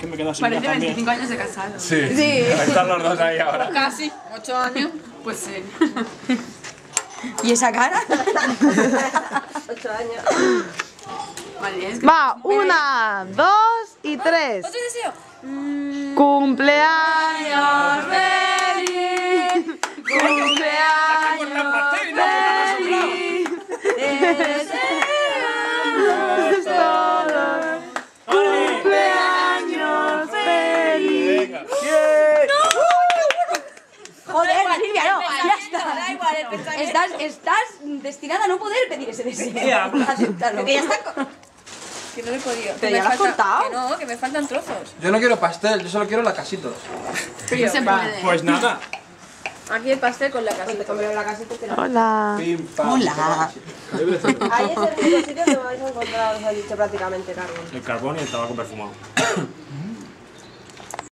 Que me quedo sin Parece también. 25 años de casado. Sí. Están los dos ahí ahora. Casi, 8 años. Pues sí. ¿Y esa cara? 8 años. Vale, es que... Va, 1, 2 y 3. ¿Otro deseo? Cumpleaños feliz. Cumpleaños feliz. Deseamos todos. Cumpleaños feliz. Joder, Silvia, no, ya está. Da igual, el pensamiento. Estás destinada a no poder pedir ese deseo. Acéptalo. Que ya está... Que no lo he podido. ¿Pero Que ya me lo has falta- cortado? Que no, que me faltan trozos. Yo no quiero pastel, yo solo quiero la casitos. Pero se puede. Pues nada. Aquí el pastel con la casita. Hola. Pim, pam. Hola. Ahí es el único sitio que me vais a encontrar, os han dicho prácticamente, Carmen. El carbón y el tabaco perfumado.